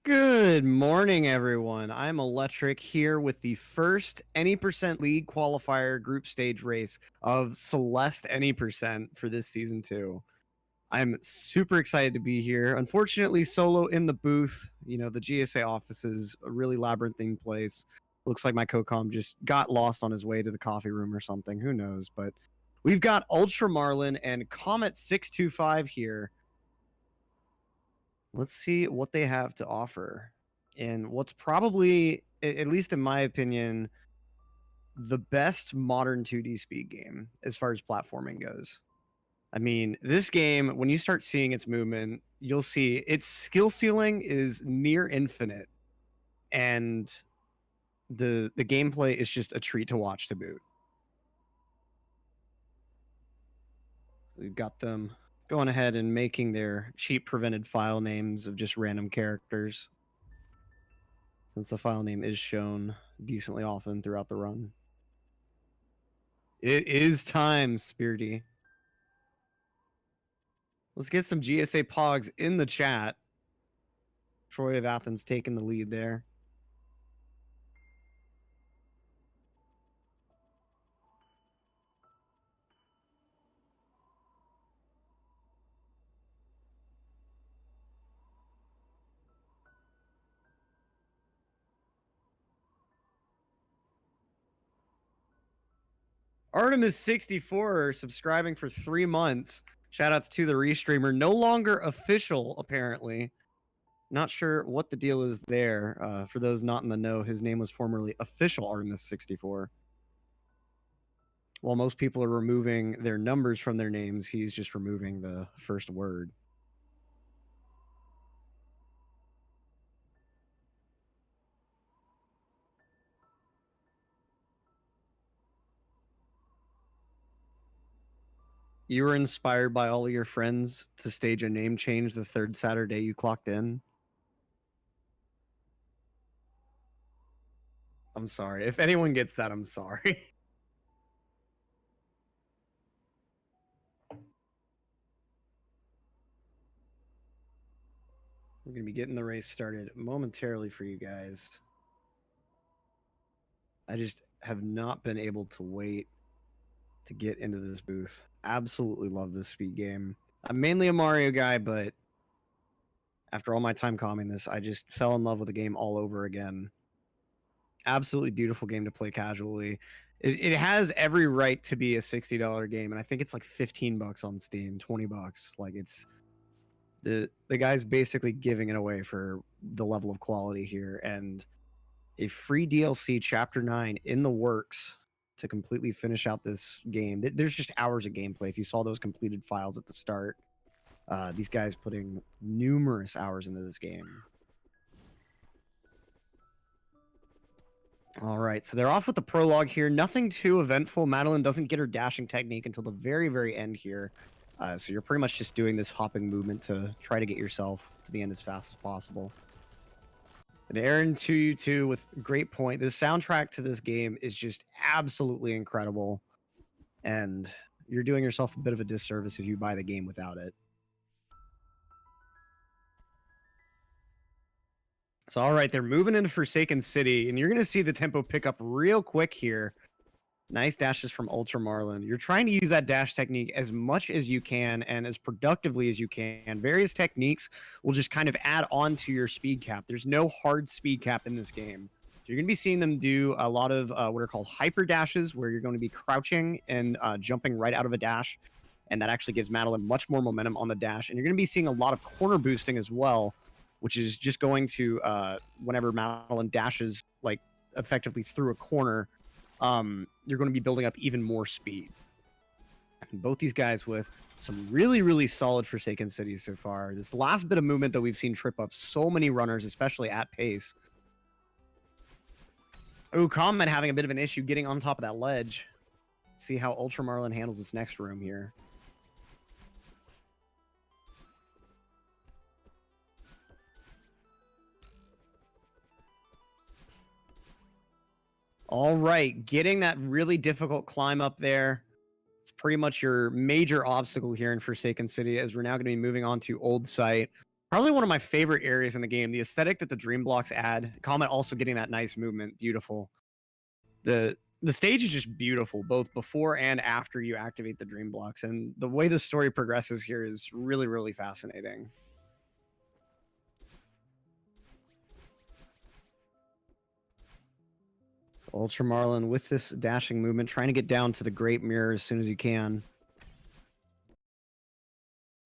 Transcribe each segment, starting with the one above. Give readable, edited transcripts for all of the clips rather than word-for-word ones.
Good morning, everyone. I'm Electric here with the first Any Percent League qualifier group stage race of Celeste Any Percent for this season 2. I'm super excited to be here. Unfortunately, solo in the booth. You know, the GSA office is a really labyrinthine place. Looks like my co-com just got lost on his way to the coffee room or something. Who knows? But we've got UltraMarlin and Comet625 here. Let's see what they have to offer. And what's probably, at least in my opinion, the best modern 2D speed game as far as platforming goes. I mean, this game, when you start seeing its movement, you'll see its skill ceiling is near infinite. And the gameplay is just a treat to watch to boot. We've got them going ahead and making their cheap prevented file names of just random characters, since the file name is shown decently often throughout the run. It is time, Spirity. Let's get some GSA Pogs in the chat. Troy of Athens taking the lead there. Artemis64 subscribing for 3 months. Shoutouts to the restreamer. No longer official, apparently. Not sure what the deal is there. For those not in the know, his name was formerly official Artemis64. While most people are removing their numbers from their names, he's just removing the first word. You were inspired by all of your friends to stage a name change the third Saturday you clocked in? I'm sorry. If anyone gets that, I'm sorry. We're going to be getting the race started momentarily for you guys. I just have not been able to wait to get into this booth. Absolutely love this speed game. I'm mainly a Mario guy, but after all my time calming this, I just fell in love with the game all over again. Absolutely beautiful game to play casually. It has every right to be a $60 game, and I think it's like $15 on Steam, $20. Like, it's the guy's basically giving it away for the level of quality here, and a free DLC Chapter 9 in the works to completely finish out this game. There's just hours of gameplay. If you saw those completed files at the start, these guys putting numerous hours into this game. All right, so they're off with the prologue here. Nothing too eventful. Madeline doesn't get her dashing technique until the very, very end here. So you're pretty much just doing this hopping movement to try to get yourself to the end as fast as possible. And Aaron 2U2 with great point. The soundtrack to this game is just absolutely incredible. And you're doing yourself a bit of a disservice if you buy the game without it. So, all right, they're moving into Forsaken City, and you're going to see the tempo pick up real quick here. Nice dashes from UltraMarlin. You're trying to use that dash technique as much as you can and as productively as you can. Various techniques will just kind of add on to your speed cap. There's no hard speed cap in this game. So you're going to be seeing them do a lot of what are called hyper dashes, where you're going to be crouching and jumping right out of a dash. And that actually gives Madeline much more momentum on the dash. And you're going to be seeing a lot of corner boosting as well, which is just going to, whenever Madeline dashes, like, effectively through a corner, you're going to be building up even more speed. And both these guys with some really, really solid Forsaken Cities so far. This last bit of movement that we've seen trip up so many runners, especially at pace. Oh, Comet having a bit of an issue getting on top of that ledge. Let's see how UltraMarlin handles this next room here. All right, getting that really difficult climb up there. It's pretty much your major obstacle here in Forsaken City, as we're now going to be moving on to Old Site. Probably one of my favorite areas in the game. The aesthetic that the dream blocks add. Comet also getting that nice movement. Beautiful. The stage is just beautiful, both before and after you activate the dream blocks. And the way the story progresses here is really, really fascinating. So UltraMarlin with this dashing movement, trying to get down to the Great Mirror as soon as you can.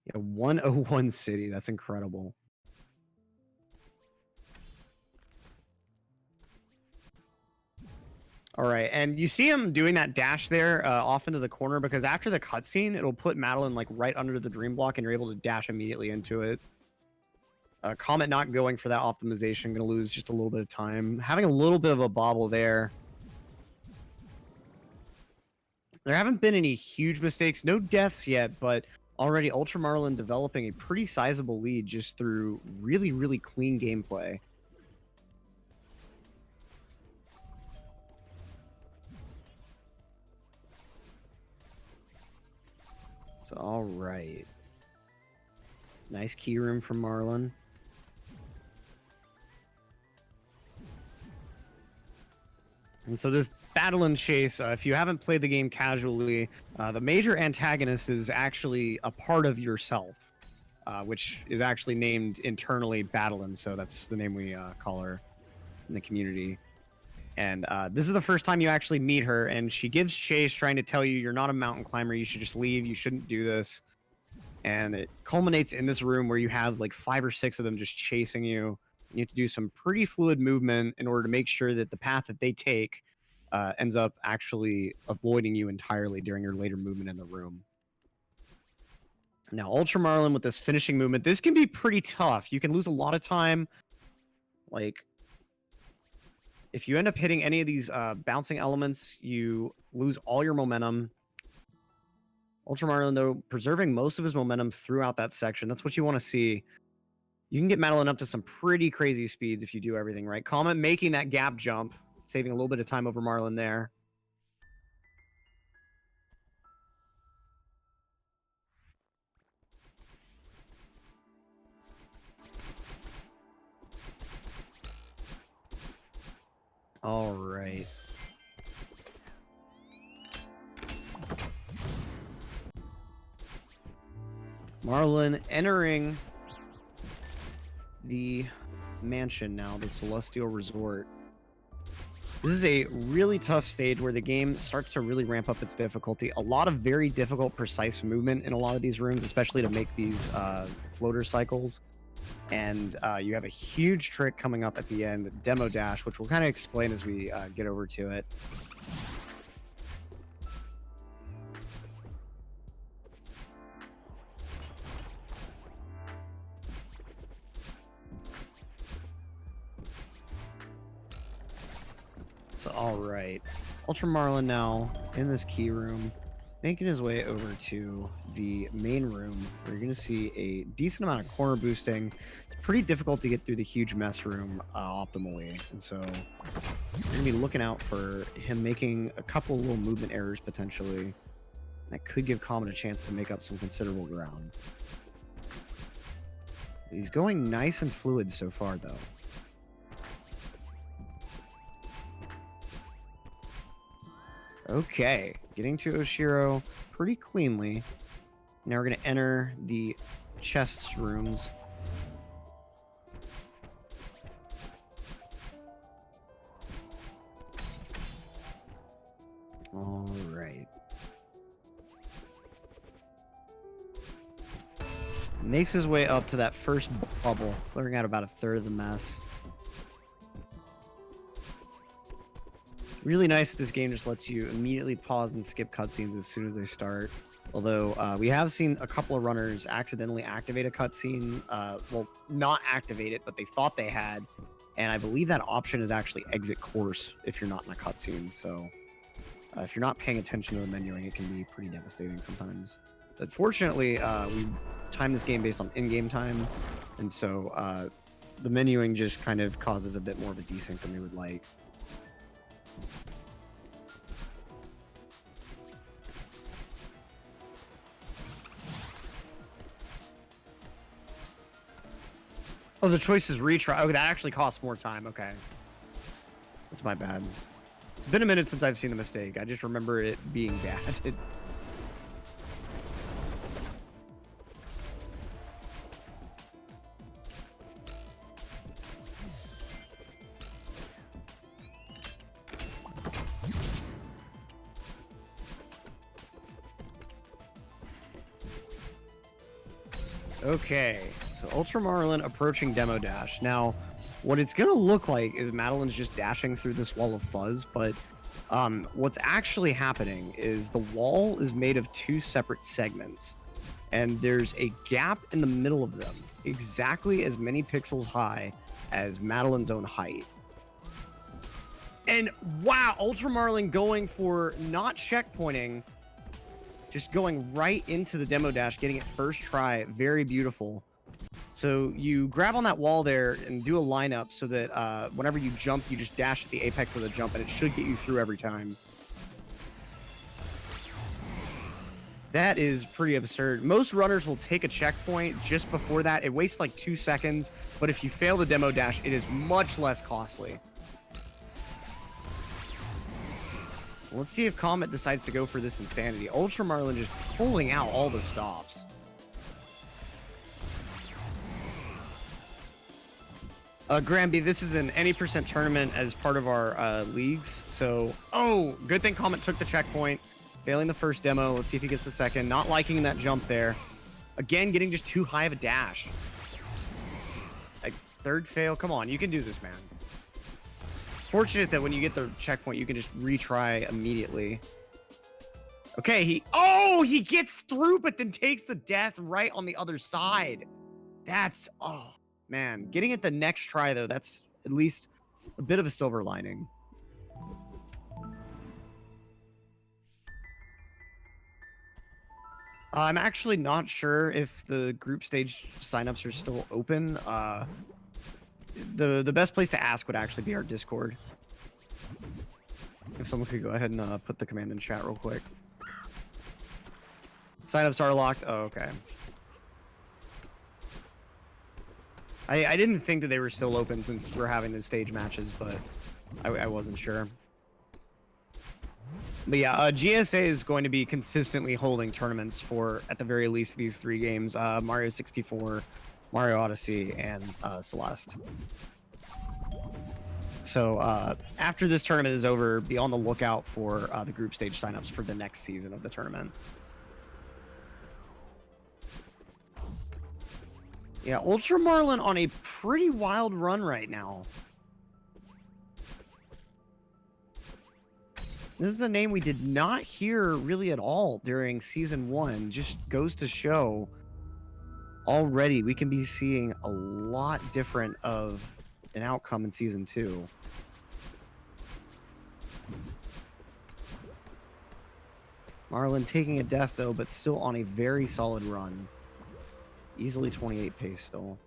Yeah, 101 City. That's incredible. All right, and you see him doing that dash there off into the corner because after the cutscene, it'll put Madeline like right under the dream block, and you're able to dash immediately into it. Comet not going for that optimization, going to lose just a little bit of time. Having a little bit of a bobble there. There haven't been any huge mistakes, no deaths yet, but already UltraMarlin developing a pretty sizable lead just through really, really clean gameplay. So, all right. Nice key room from Marlin. And so this battle and chase, if you haven't played the game casually, the major antagonist is actually a part of yourself, which is actually named internally Battlein. So that's the name we call her in the community. And this is the first time you actually meet her, and she gives chase, trying to tell you you're not a mountain climber. You should just leave. You shouldn't do this. And it culminates in this room where you have like 5 or 6 of them just chasing you. You have to do some pretty fluid movement in order to make sure that the path that they take ends up actually avoiding you entirely during your later movement in the room. Now, UltraMarlin with this finishing movement, this can be pretty tough. You can lose a lot of time. Like, if you end up hitting any of these bouncing elements, you lose all your momentum. UltraMarlin, though, preserving most of his momentum throughout that section. That's what you want to see. You can get Madeline up to some pretty crazy speeds if you do everything right. Comet making that gap jump, saving a little bit of time over Marlin there. All right. Marlin entering the mansion now, the Celestial Resort. This is a really tough stage where the game starts to really ramp up its difficulty. A lot of very difficult, precise movement in a lot of these rooms, especially to make these floater cycles. And you have a huge trick coming up at the end, Demo Dash, which we'll kind of explain as we get over to it. So, all right. UltraMarlin now in this key room, making his way over to the main room where you're going to see a decent amount of corner boosting. It's pretty difficult to get through the huge mess room optimally. And so you're going to be looking out for him making a couple little movement errors potentially. That could give Comet a chance to make up some considerable ground. He's going nice and fluid so far, though. Okay, getting to Oshiro pretty cleanly. Now we're going to enter the chests rooms. All right. Makes his way up to that first bubble, clearing out about a third of the mess. Really nice that this game just lets you immediately pause and skip cutscenes as soon as they start. Although we have seen a couple of runners accidentally activate a cutscene. Well, not activate it, but they thought they had. And I believe that option is actually exit course if you're not in a cutscene. So if you're not paying attention to the menuing, it can be pretty devastating sometimes. But fortunately, we timed this game based on in-game time. And so the menuing just kind of causes a bit more of a desync than we would like. Oh, the choice is retry. Oh, that actually costs more time. Okay. That's my bad. It's been a minute since I've seen the mistake. I just remember it being bad. Okay, so UltraMarlin approaching Demo Dash. Now, what it's going to look like is Madeline's just dashing through this wall of fuzz, but what's actually happening is the wall is made of two separate segments, and there's a gap in the middle of them, exactly as many pixels high as Madeline's own height. And wow, UltraMarlin going for not checkpointing, just going right into the demo dash, getting it first try. Very beautiful. So you grab on that wall there and do a lineup so that whenever you jump, you just dash at the apex of the jump, and it should get you through every time. That is pretty absurd. Most runners will take a checkpoint just before that. It wastes like 2 seconds, but if you fail the demo dash, it is much less costly. Let's see if Comet decides to go for this insanity. UltraMarlin just pulling out all the stops. Granby, this is an any percent tournament as part of our leagues. So, oh, good thing Comet took the checkpoint, failing the first demo. Let's see if he gets the second. Not liking that jump there. Again, getting just too high of a dash. A third fail. Come on, you can do this, man. Fortunate that when you get the checkpoint, you can just retry immediately. Okay, he gets through, but then takes the death right on the other side. That's, oh, man. Getting it the next try, though, that's at least a bit of a silver lining. I'm actually not sure if the group stage signups are still open. The best place to ask would actually be our Discord. If someone could go ahead and put the command in chat real quick. Signups are locked. Oh, okay. I didn't think that they were still open since we're having the stage matches, but I wasn't sure. But yeah, GSA is going to be consistently holding tournaments for, at the very least, these 3 games. Mario 64, Mario Odyssey, and Celeste. So after this tournament is over, be on the lookout for the group stage signups for the next season of the tournament. Yeah, UltraMarlin on a pretty wild run right now. This is a name we did not hear really at all during Season 1. Just goes to show already we can be seeing a lot different of an outcome in Season 2. Marlin taking a death, though, but still on a very solid run. Easily 28 pace still.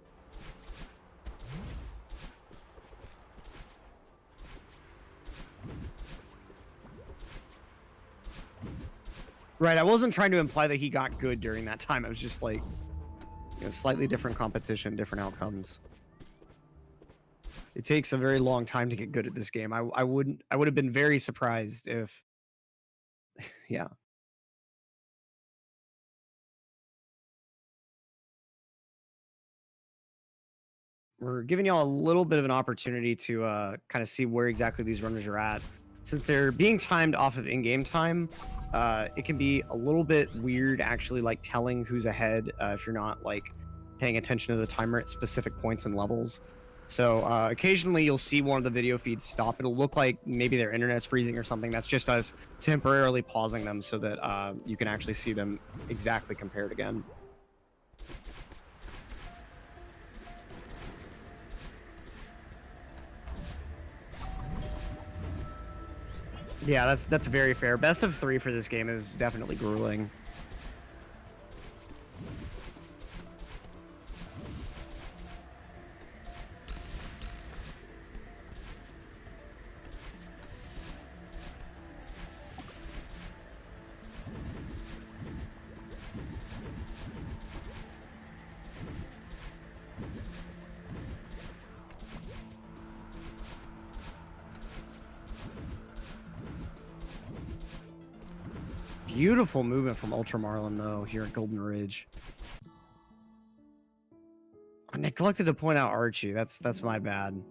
Right, I wasn't trying to imply that he got good during that time. I was just like, you know, slightly different competition, different outcomes. It takes a very long time to get good at this game. I would have been very surprised if yeah. We're giving y'all a little bit of an opportunity to kind of see where exactly these runners are at. Since they're being timed off of in-game time, it can be a little bit weird actually like telling who's ahead if you're not like paying attention to the timer at specific points and levels. So occasionally you'll see one of the video feeds stop. It'll look like maybe their internet's freezing or something. That's just us temporarily pausing them so that you can actually see them exactly compared again. Yeah, that's very fair. Best of 3 for this game is definitely grueling. Beautiful movement from UltraMarlin, though, here at Golden Ridge. I neglected to point out Archie. That's my bad.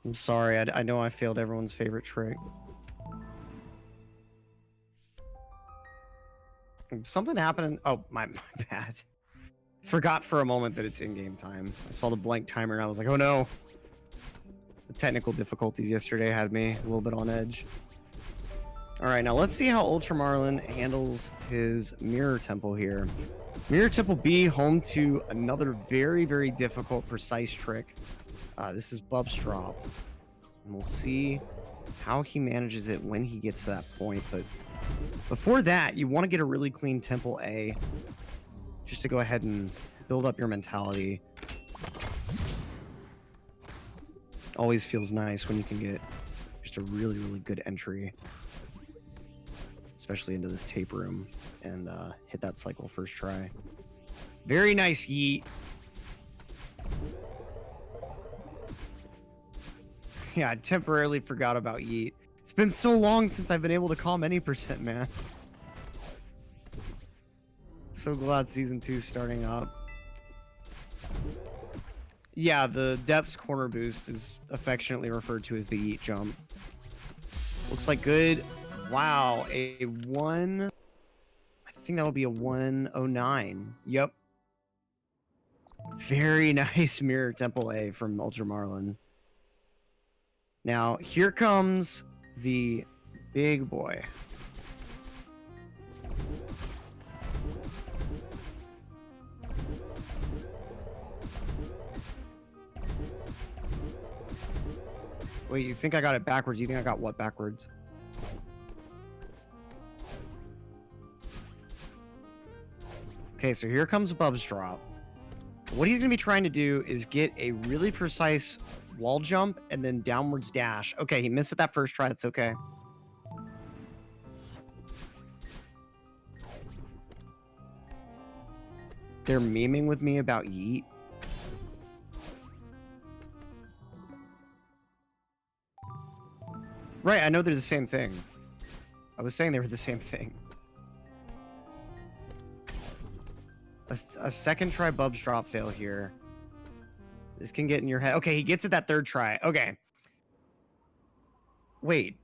I'm sorry. I know I failed everyone's favorite trick. Something happened. Oh, my bad. Forgot for a moment that it's in-game time. I saw the blank timer and I was like, oh no. The technical difficulties yesterday had me a little bit on edge. All right, now let's see how UltraMarlin handles his Mirror Temple here. Mirror Temple B, home to another very, very difficult, precise trick. This is Bub's Drop. And we'll see how he manages it when he gets to that point. But before that, you want to get a really clean Temple A, just to go ahead and build up your mentality. Always feels nice when you can get just a really, really good entry, especially into this tape room, and hit that cycle first try. Very nice yeet. Yeah, I temporarily forgot about yeet. It's been so long since I've been able to calm any percent, man. So glad season 2 is starting up. Yeah, the depths corner boost is affectionately referred to as the yeet jump. Looks like good. Wow, a 1. I think that'll be a 109. Yep. Very nice Mirror Temple A from UltraMarlin. Now, here comes the big boy. Wait, you think I got it backwards? You think I got what backwards? Okay, so here comes Bub's Drop. What he's going to be trying to do is get a really precise wall jump and then downwards dash. Okay, he missed it that first try. That's okay. They're memeing with me about yeet. Right, I know they're the same thing. I was saying they were the same thing. A second try Bub's Drop fail here. This can get in your head. Okay, he gets it that third try. Okay. Wait.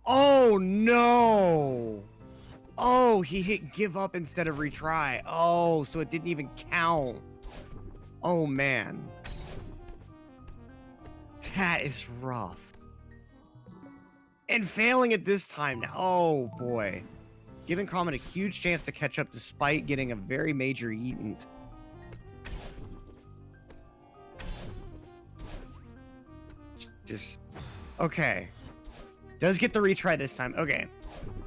Oh, no. Oh, he hit give up instead of retry. Oh, so it didn't even count. Oh, man. That is rough. And failing it this time now. Oh, boy. Giving Comet a huge chance to catch up despite getting a very major eaten. Just... Okay. Does get the retry this time. Okay.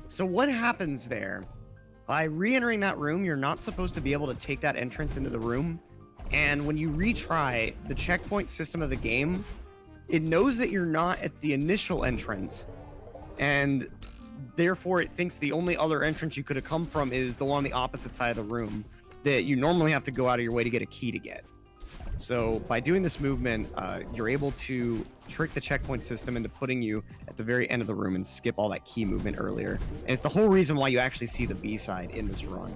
So what happens there? By re-entering that room, you're not supposed to be able to take that entrance into the room. And when you retry, the checkpoint system of the game, it knows that you're not at the initial entrance. And therefore, it thinks the only other entrance you could have come from is the one on the opposite side of the room that you normally have to go out of your way to get a key to get. So by doing this movement, you're able to trick the checkpoint system into putting you at the very end of the room and skip all that key movement earlier. And it's the whole reason why you actually see the B side in this run.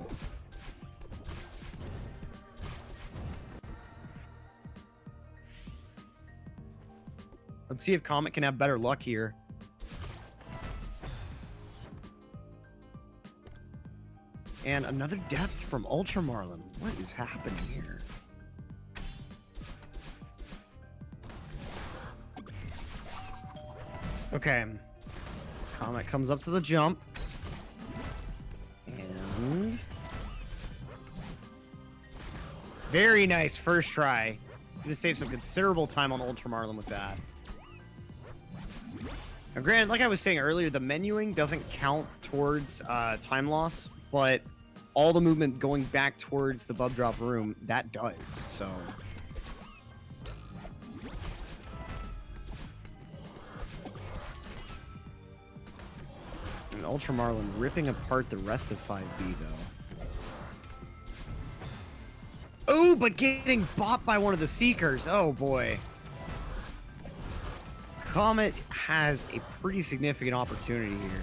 Let's see if Comet can have better luck here. And another death from UltraMarlin. What is happening here? Okay. Comet comes up to the jump. And... very nice first try. Gonna save some considerable time on UltraMarlin with that. Now granted, like I was saying earlier, the menuing doesn't count towards time loss, but all the movement going back towards the Bub Drop room, that does, so... And UltraMarlin ripping apart the rest of 5B, though. Oh, but getting bopped by one of the Seekers. Oh, boy. Comet has a pretty significant opportunity here.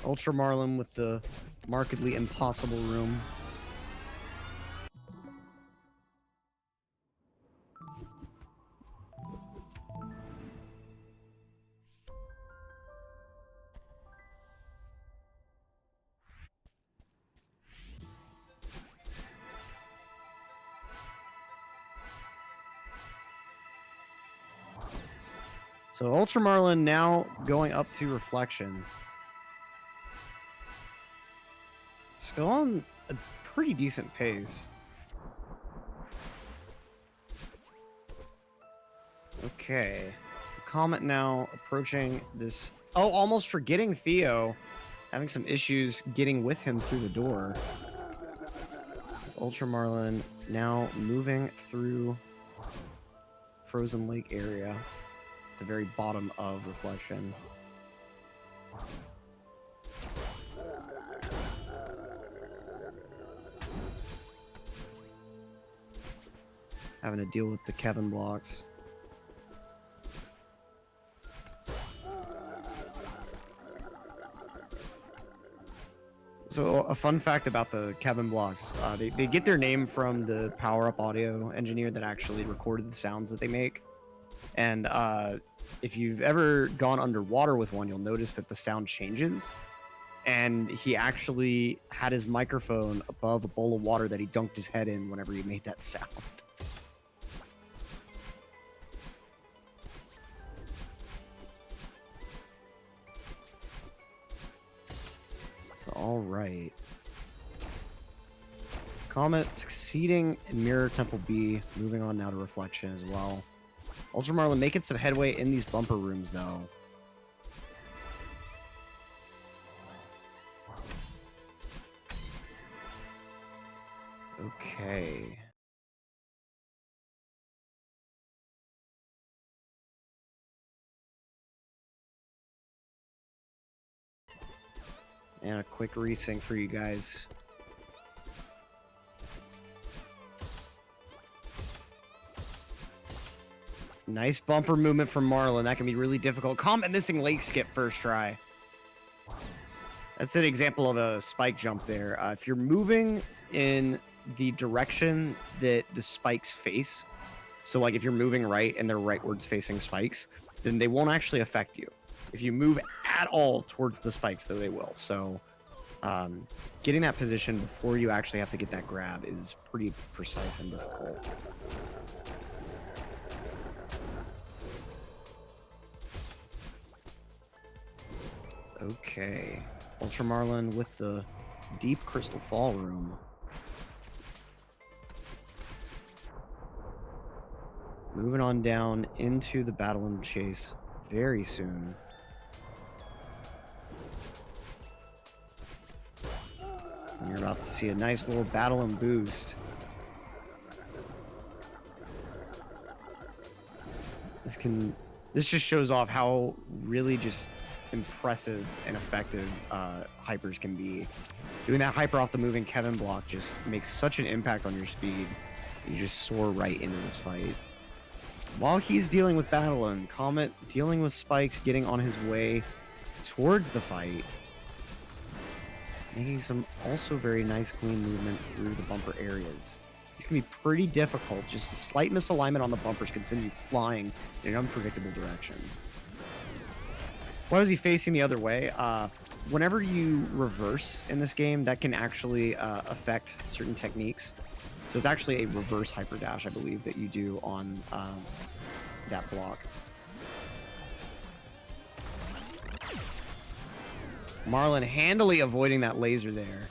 UltraMarlin with the markedly impossible room. So UltraMarlin now going up to Reflection. Still on a pretty decent pace. Okay. Comet now approaching this. Oh, almost forgetting Theo. Having some issues getting with him through the door. This UltraMarlin now moving through Frozen Lake area. At the very bottom of Reflection. Having to deal with the Kevin blocks. So a fun fact about the Kevin blocks, they get their name from the power-up audio engineer that actually recorded the sounds that they make. And if you've ever gone underwater with one, you'll notice that the sound changes. And he actually had his microphone above a bowl of water that he dunked his head in whenever he made that sound. So, all right. Comet succeeding in Mirror Temple B, moving on now to Reflection as well. UltraMarlin making some headway in these bumper rooms, though. Okay. And a quick resync for you guys. Nice bumper movement from Marlin. That can be really difficult. Comet missing lake skip first try. That's an example of a spike jump there. If you're moving in the direction that the spikes face, so like if you're moving right and they're rightwards facing spikes, then they won't actually affect you. If you move at all towards the spikes, though, they will. So getting that position before you actually have to get that grab is pretty precise and difficult. Okay. UltraMarlin with the deep Crystal Fall room. Moving on down into the Battle and Chase very soon. And you're about to see a nice little Battle and Boost. This just shows off how really just impressive and effective hypers can be. Doing that hyper off the moving Kevin block just makes such an impact on your speed. You just soar right into this fight. While he's dealing with Battle and Comet dealing with spikes, getting on his way towards the fight. Making some also very nice clean movement through the bumper areas. These can be pretty difficult. Just a slight misalignment on the bumpers can send you flying in an unpredictable direction. Why was he facing the other way? Whenever you reverse in this game, that can actually affect certain techniques. So it's actually a reverse hyper dash, I believe, that you do on that block. Marlin handily avoiding that laser there.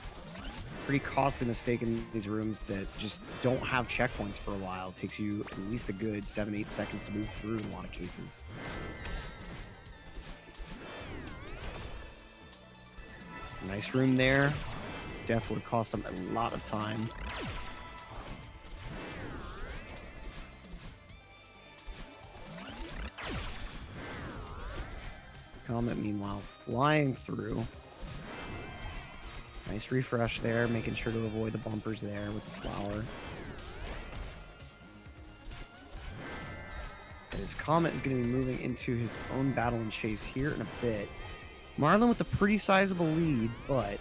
Pretty costly mistake in these rooms that just don't have checkpoints for a while. It takes you at least a good 7-8 seconds to move through in a lot of cases. Nice room there. Death would have cost him a lot of time. Comet, meanwhile, flying through. Nice refresh there, making sure to avoid the bumpers there with the flower. As Comet is going to be moving into his own battle and chase here in a bit. Marlin with a pretty sizable lead, but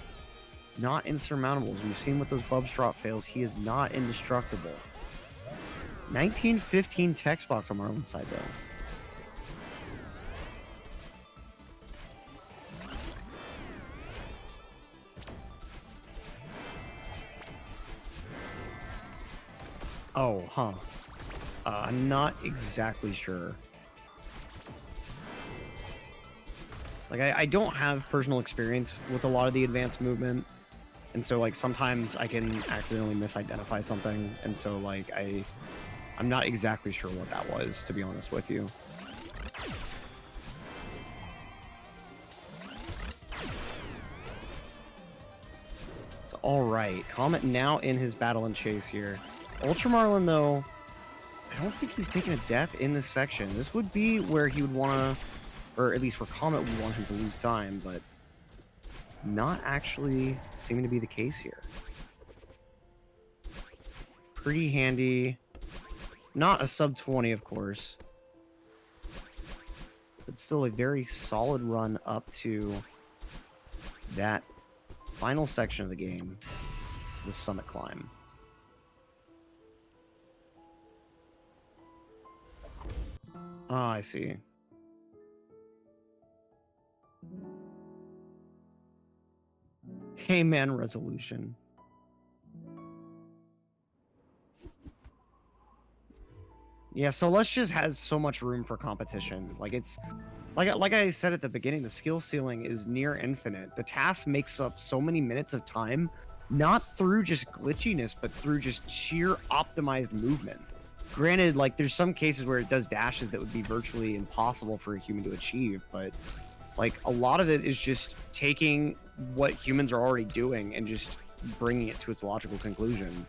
not insurmountable. As we've seen with those Bubs drop fails, he is not indestructible. 19-15 text box on Marlin's side, though. Oh, huh. I'm not exactly sure. Like, I don't have personal experience with a lot of the advanced movement. And so, like, sometimes I can accidentally misidentify something. And so, like, I'm not exactly sure what that was, to be honest with you. So, all right. Comet now in his battle and chase here. UltraMarlin, though, I don't think he's taking a death in this section. This would be where he would want to, or at least where Comet would want him to lose time, but not actually seeming to be the case here. Pretty handy. Not a sub 20, of course, but still a very solid run up to that final section of the game, the summit climb. Ah, I see. Hey man resolution. Yeah, Celeste just has so much room for competition. Like it's like I said at the beginning, the skill ceiling is near infinite. The task makes up so many minutes of time, not through just glitchiness, but through just sheer optimized movement. Granted, like there's some cases where it does dashes that would be virtually impossible for a human to achieve, but like a lot of it is just taking what humans are already doing and just bringing it to its logical conclusion.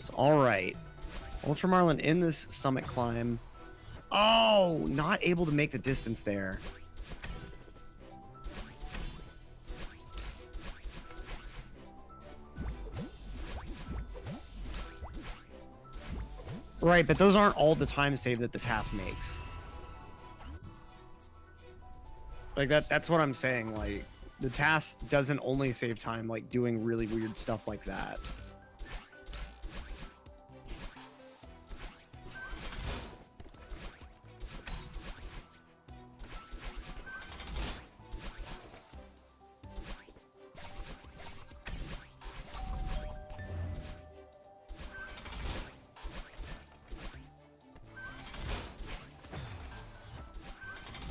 So, all right, UltraMarlin in this summit climb. Oh, not able to make the distance there. Right, but those aren't all the time save that the task makes. Like that's what I'm saying. Like the task doesn't only save time like doing really weird stuff like that.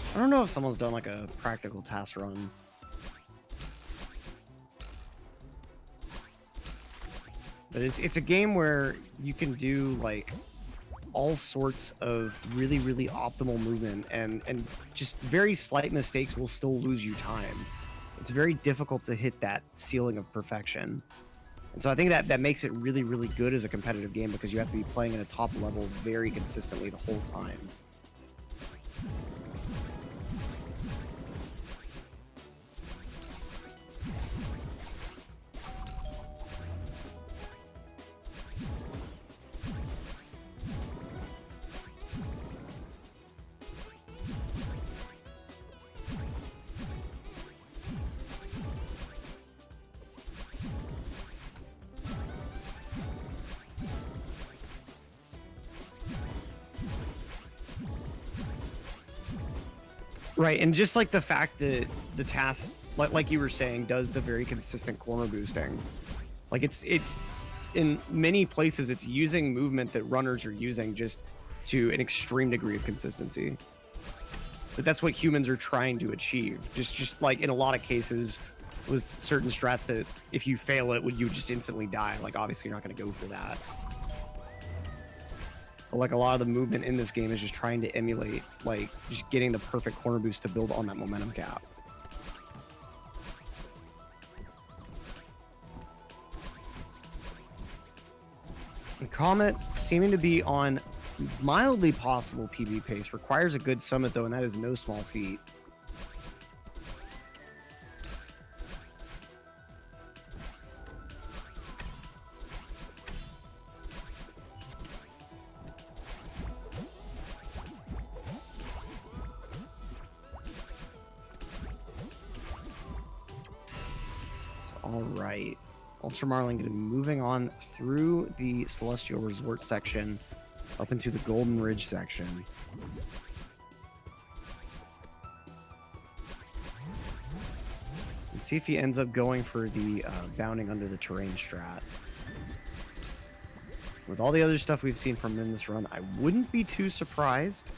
I don't know if someone's done like a practical task run. But it's a game where you can do like all sorts of really, really optimal movement and just very slight mistakes will still lose you time. It's very difficult to hit that ceiling of perfection. And so I think that makes it really, really good as a competitive game because you have to be playing at a top level very consistently the whole time. Right, and just like the fact that the task, like you were saying, does the very consistent corner boosting. Like it's in many places it's using movement that runners are using just to an extreme degree of consistency. But that's what humans are trying to achieve. Just like in a lot of cases with certain strats that if you fail it, you just instantly die. Like obviously you're not going to go for that. But like a lot of the movement in this game is just trying to emulate like just getting the perfect corner boost to build on that momentum gap. And Comet seeming to be on mildly possible PB pace. Requires a good summit though, and that is no small feat. All right, UltraMarlin going to be moving on through the Celestial Resort section up into the Golden Ridge section. Let's see if he ends up going for the bounding under the terrain strat. With all the other stuff we've seen from him in this run, I wouldn't be too surprised.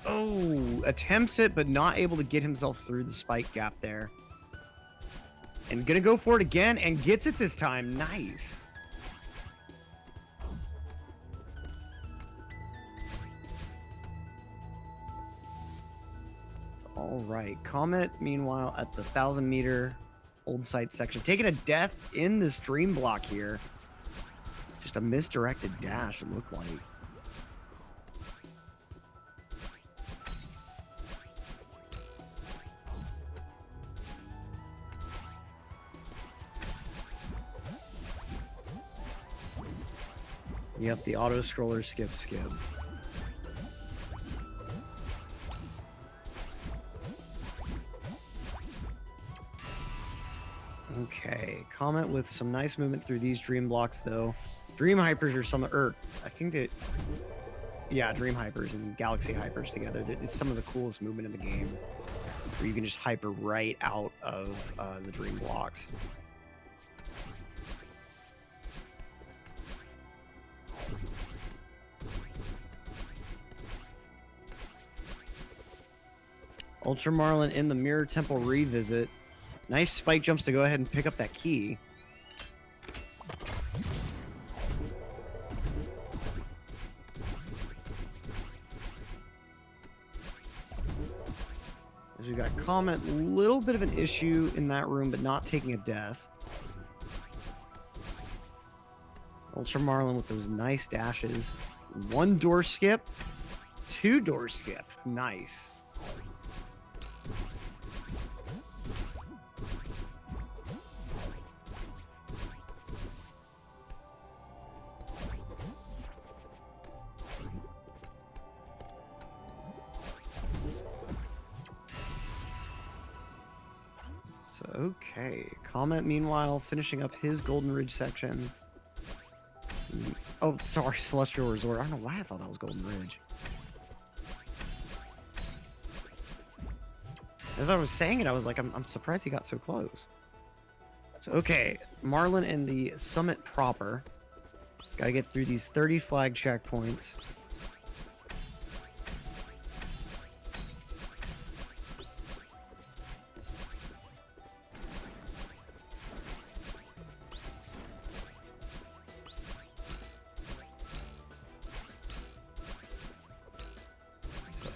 Oh, attempts it, but not able to get himself through the spike gap there. And gonna go for it again, and gets it this time. Nice. It's all right. Comet, meanwhile, at the 1,000-meter old site section, taking a death in this dream block here. Just a misdirected dash, it looked like. Yep, the auto scroller skip. Okay, Comet with some nice movement through these dream blocks though. Dream hypers are some, I think that, yeah, dream hypers and galaxy hypers together. It's some of the coolest movement in the game, where you can just hyper right out of the dream blocks. UltraMarlin in the Mirror Temple revisit. Nice spike jumps to go ahead and pick up that key. As we got Comet, a little bit of an issue in that room, but not taking a death. UltraMarlin with those nice dashes. 1 door skip, 2 door skip. Nice. So, okay. Comet, meanwhile, finishing up his Golden Ridge section. Oh, sorry, Celestial Resort. I don't know why I thought that was Golden Ridge. As I was saying it, I was like, I'm surprised he got so close. So, okay. Marlin in the Summit proper. Gotta get through these 30 flag checkpoints.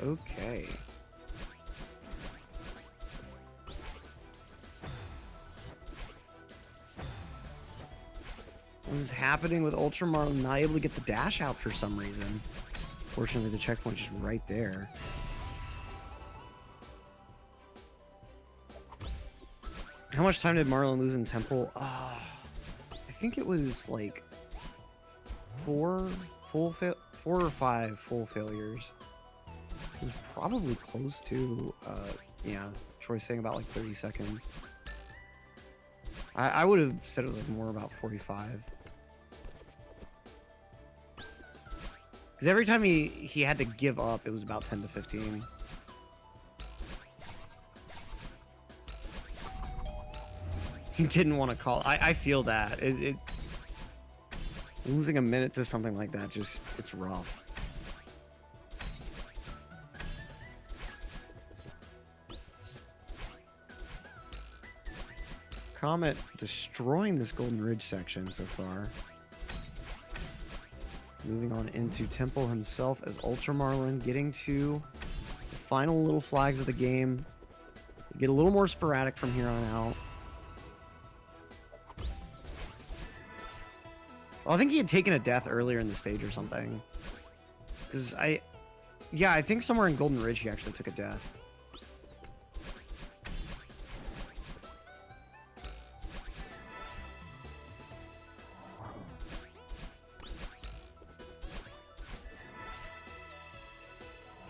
Okay. What is happening with UltraMarlin not able to get the dash out for some reason? Fortunately, the checkpoint is right there. How much time did Marlin lose in Temple? I think it was like 4 or 5 full failures. It was probably close to, yeah, Troy's saying about like 30 seconds. I would have said it was like more about 45. Because every time he had to give up, it was about 10 to 15. He didn't want to call. I feel that. Losing a minute to something like that, just, it's rough. Comet destroying this Golden Ridge section so far. Moving on into Temple himself as UltraMarlin, getting to the final little flags of the game. Get a little more sporadic from here on out. Well, I think he had taken a death earlier in the stage or something. Because I think somewhere in Golden Ridge he actually took a death.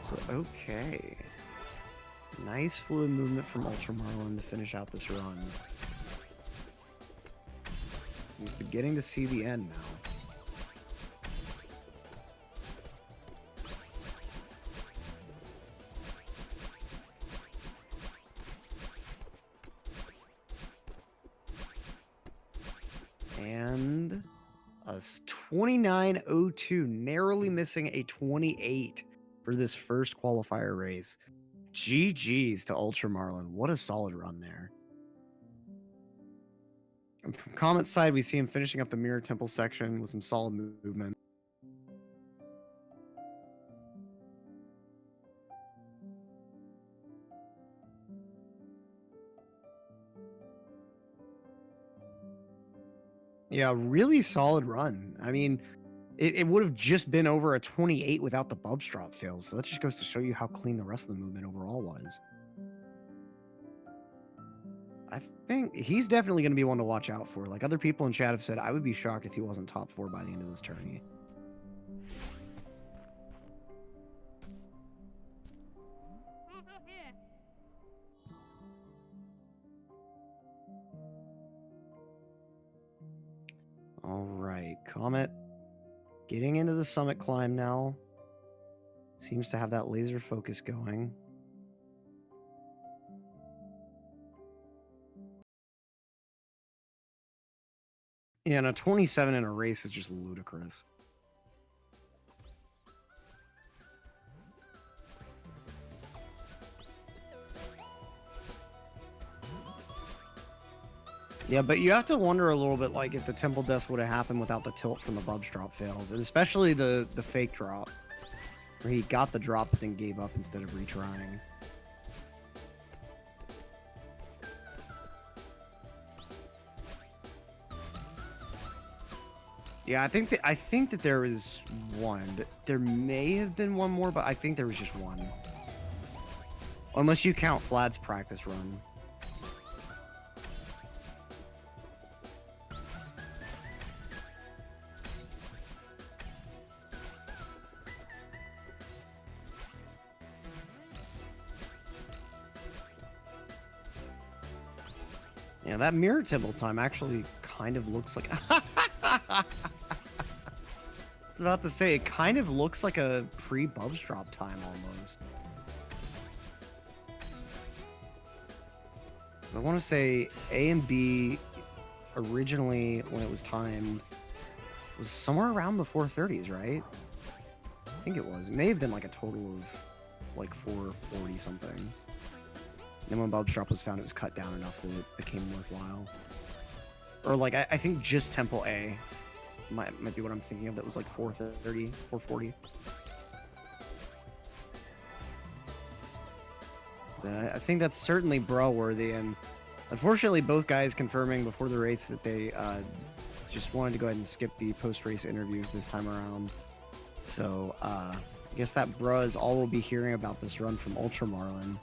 So, okay. Nice fluid movement from UltraMarlin to finish out this run. He's beginning to see the end now. And a 29.02, narrowly missing a 28 for this first qualifier race. GG's to UltraMarlin. What a solid run there. And from Comet's side, we see him finishing up the Mirror Temple section with some solid movement. Yeah, really solid run. I mean, it would have just been over a 28 without the bubs drop fails. So that just goes to show you how clean the rest of the movement overall was. I think he's definitely going to be one to watch out for. Like other people in chat have said, I would be shocked if he wasn't top 4 by the end of this tourney. All right, Comet getting into the summit climb now. Seems to have that laser focus going. Yeah, and a 27 in a race is just ludicrous. Yeah, but you have to wonder a little bit, like, if the temple deaths would have happened without the tilt from the bubs drop fails, and especially the fake drop, where he got the drop but then gave up instead of retrying. Yeah, I think that there was one. There may have been one more, but I think there was just one. Unless you count Vlad's practice run. Yeah, that mirror temple time actually kind of looks like... I was about to say, it kind of looks like a pre-bubs drop time almost. I want to say A and B originally, when it was timed, was somewhere around the 430s, right? I think it was. It may have been like a total of like 440 something. And when bubs drop was found, it was cut down enough that it became worthwhile. Or like, I think just Temple A might be what I'm thinking of. That was like 430, 440. I think that's certainly bro-worthy, and unfortunately both guys confirming before the race that they just wanted to go ahead and skip the post-race interviews this time around. So I guess that bro is all we'll be hearing about this run from UltraMarlin.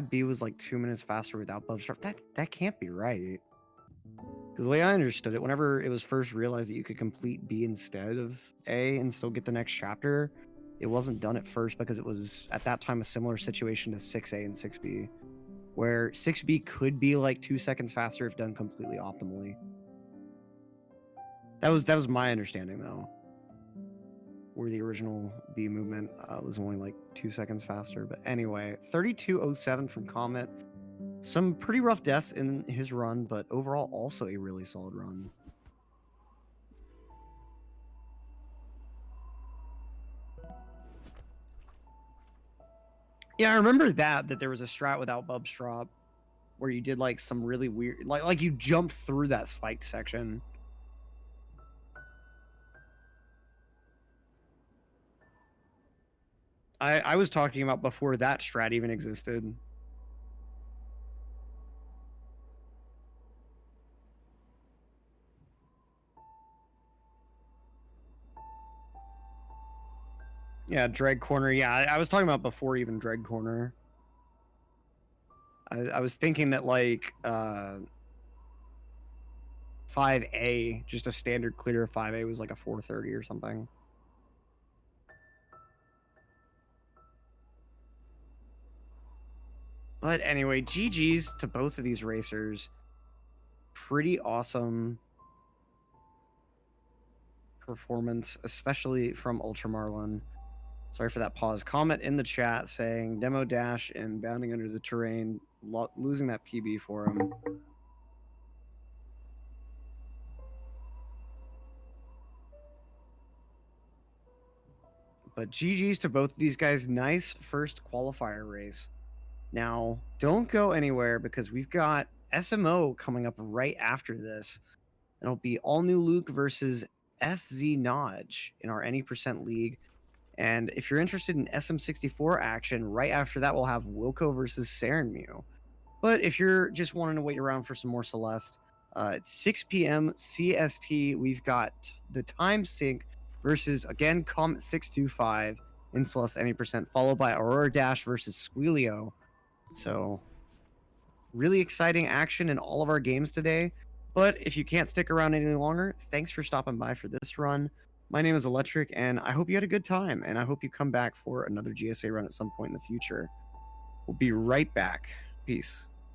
B was like 2 minutes faster without bubs drop. That can't be right. Because the way I understood it, whenever it was first realized that you could complete B instead of A and still get the next chapter, it wasn't done at first because it was at that time a similar situation to 6A and 6B, where 6B could be like 2 seconds faster if done completely optimally. That was my understanding though, where the original B movement was only like 2 seconds faster. But anyway, 32.07 from Comet. Some pretty rough deaths in his run, but overall also a really solid run. Yeah, I remember that there was a strat without Bubstrop where you did like some really weird, like you jumped through that spiked section. I was talking about before that strat even existed. Yeah, Dreg Corner. Yeah, I was talking about before even Dreg Corner. I was thinking that like 5A, just a standard clear of 5A was like a 430 or something. But anyway, GG's to both of these racers. Pretty awesome performance, especially from UltraMarlin. Sorry for that pause. Comment in the chat saying demo dash and bounding under the terrain, losing that PB for him. But GG's to both of these guys. Nice first qualifier race. Now, don't go anywhere because we've got SMO coming up right after this. It'll be all new Luke versus SZ Nodge in our any percent league. And if you're interested in SM64 action, right after that, we'll have Wilco versus Sarenmu. But if you're just wanting to wait around for some more Celeste, it's 6 p.m. CST. We've got the Time Sync versus, again, Comet625 in Celeste any percent, followed by Aurora Dash versus Squealio. So, really exciting action in all of our games today. But if you can't stick around any longer, thanks for stopping by for this run. My name is Electric, and I hope you had a good time, and I hope you come back for another GSA run at some point in the future. We'll be right back. Peace.